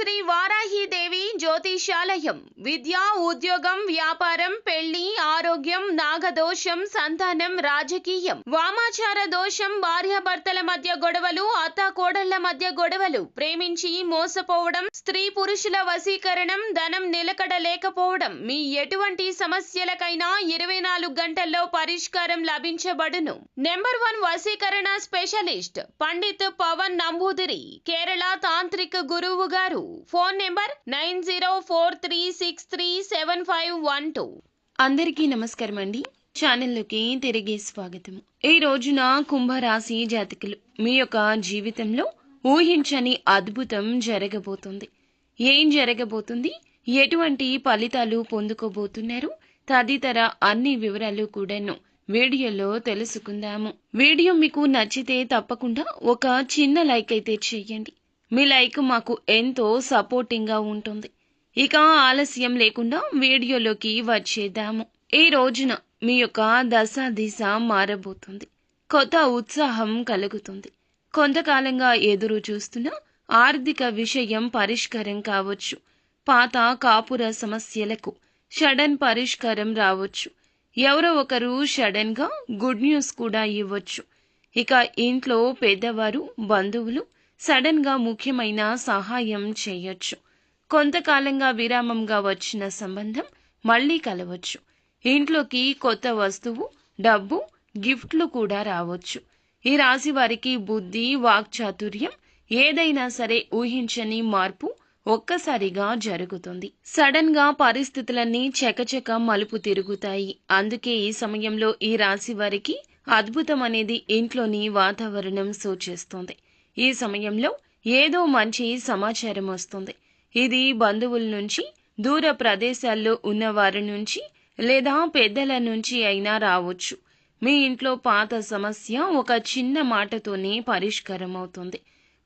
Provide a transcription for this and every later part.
శ్రీ వారాహిదేవి జ్యోతిషాలయం విద్య ఉద్యోగం వ్యాపారం పెళ్లి ఆరోగ్యం నాగదోషం సంతానం రాజకీయం వామాచార దోషం భార్యాభర్తల మధ్య గొడవలు అత్తాకోడళ్ల మధ్య గొడవలు ప్రేమించి మోసపోవడం స్త్రీ పురుషుల వశీకరణం ధనం నిలకడ లేకపోవడం మీ ఎటువంటి సమస్యలకైనా 24 గంటల్లో పరిష్కారం లభించబడును. నెంబర్ 1 వశీకరణ స్పెషలిస్ట్ పండిత్ పవన్ నంబూదిరి కేరళ తాంత్రిక గురువు గారు. Phone number 9043637512. అందరికీ నమస్కారం అండి. ఛానల్లోకి తిరిగి స్వాగతం. ఈ రోజున కుంభరాశి జాతకులు మీ యొక్క జీవితంలో ఊహించని అద్భుతం జరగబోతుంది. ఏం జరగబోతుంది, ఎటువంటి ఫలితాలు పొందుకోబోతున్నారు తదితర అన్ని వివరాలు కూడాను వీడియోలో తెలుసుకుందాము. వీడియో మీకు నచ్చితే తప్పకుండా ఒక చిన్న లైక్ అయితే చేయండి. మీ లైక్ మాకు ఎంతో సపోర్టింగ్ గా ఉంటుంది. ఇక ఆలస్యం లేకుండా వీడియోలోకి వచ్చేద్దాము. ఈ రోజున మీ యొక్క దశ దిశ మారబోతుంది. కొత్త ఉత్సాహం కలుగుతుంది. కొంతకాలంగా ఎదురు చూస్తున్న ఆర్థిక విషయం పరిష్కారం కావచ్చు. పాత కాపుర సమస్యలకు సడన్ పరిష్కారం రావచ్చు. ఎవరో ఒకరు సడన్ గా గుడ్ న్యూస్ కూడా ఇవ్వచ్చు. ఇక ఇంట్లో పెద్దవారు బంధువులు సడన్ గా ముఖ్యమైన సహాయం చేయొచ్చు. కొంతకాలంగా విరామంగా వచ్చిన సంబంధం మళ్లీ కలవచ్చు. ఇంట్లోకి కొత్త వస్తువు డబ్బు గిఫ్ట్లు కూడా రావచ్చు. ఈ రాశి వారికి బుద్ధి వాక్చాతుర్యం ఏదైనా సరే ఊహించని మార్పు ఒక్కసారిగా జరుగుతుంది. సడన్ గా పరిస్థితులన్నీ చకచక మలుపు తిరుగుతాయి. అందుకే ఈ సమయంలో ఈ రాశి వారికి అద్భుతం అనేది ఇంట్లోని వాతావరణం సూచిస్తుంది. ఈ సమయంలో ఏదో మంచి సమాచారం వస్తుంది. ఇది బంధువుల నుంచి, దూర ప్రదేశాల్లో ఉన్న వారి నుంచి లేదా పెద్దల నుంచి అయినా రావచ్చు. మీ ఇంట్లో పాత సమస్య ఒక చిన్న మాటతోనే పరిష్కారం అవుతుంది.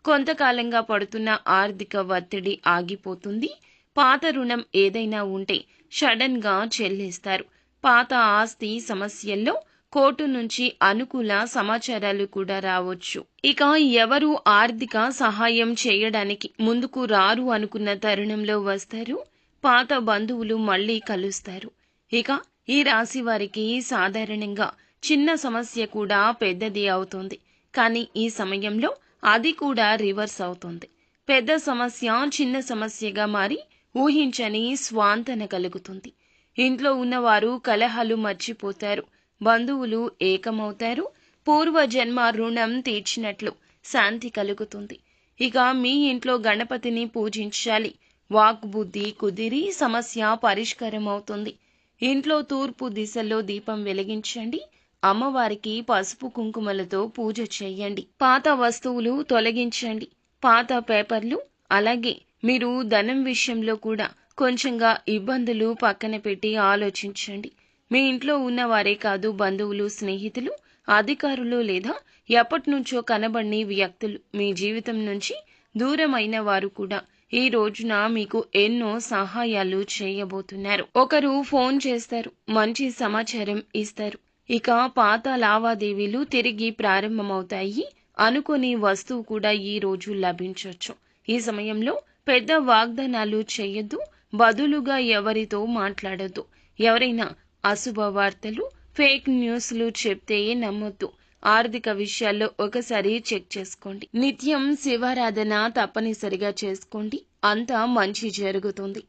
కొంతకాలంగా పడుతున్న ఆర్థిక ఒత్తిడి ఆగిపోతుంది. పాత రుణం ఏదైనా ఉంటే సడన్ గా చెల్లిస్తారు. పాత ఆస్తి సమస్యల్లో కోర్టు నుంచి అనుకూల సమాచారాలు కూడా రావచ్చు. ఇక ఎవరు ఆర్థిక సహాయం చేయడానికి ముందుకు రారు అనుకున్న తరుణంలో వస్తారు. పాత బంధువులు మళ్లీ కలుస్తారు. ఇక ఈ రాశి వారికి సాధారణంగా చిన్న సమస్య కూడా పెద్దది అవుతుంది. కానీ ఈ సమయంలో అది కూడా రివర్స్ అవుతుంది. పెద్ద సమస్య చిన్న సమస్యగా మారి ఊహించని స్వాంతన కలుగుతుంది. ఇంట్లో ఉన్నవారు కలహాలు మర్చిపోతారు. బంధువులు ఏకమవుతారు. పూర్వజన్మ రుణం తీర్చినట్లు శాంతి కలుగుతుంది. ఇక మీ ఇంట్లో గణపతిని పూజించాలి. వాక్బుద్ధి కుదిరి సమస్య పరిష్కారం అవుతుంది. ఇంట్లో తూర్పు దిశలో దీపం వెలిగించండి. అమ్మవారికి పసుపు కుంకుమలతో పూజ చేయండి. పాత వస్తువులు తొలగించండి. పాత పేపర్లు అలాగే మీరు ధనం విషయంలో కూడా కొంచెంగా ఇబ్బందులు పక్కన పెట్టి ఆలోచించండి. మీ ఇంట్లో ఉన్నవారే కాదు, బంధువులు స్నేహితులు అధికారులు లేదా ఎప్పటినుంచో కనబడని వ్యక్తులు మీ జీవితం నుంచి దూరమైన వారు కూడా ఈ రోజున మీకు ఎన్నో సహాయాలు చేయబోతున్నారు. ఒకరు ఫోన్ చేస్తారు, మంచి సమాచారం ఇస్తారు. ఇక పాత లావాదేవీలు తిరిగి ప్రారంభమవుతాయి. అనుకోని వస్తువు కూడా ఈ రోజు లభించవచ్చు. ఈ సమయంలో పెద్ద వాగ్దానాలు చేయొద్దు. బదులుగా ఎవరితో మాట్లాడొద్దు. ఎవరైనా అశుభ వార్తలు ఫేక్ న్యూస్లు చెప్తే నమ్మొద్దు. ఆర్థిక విషయాల్లో ఒకసారి చెక్ చేసుకోండి. నిత్యం శివారాధన తప్పనిసరిగా చేసుకోండి. అంతా మంచి జరుగుతుంది.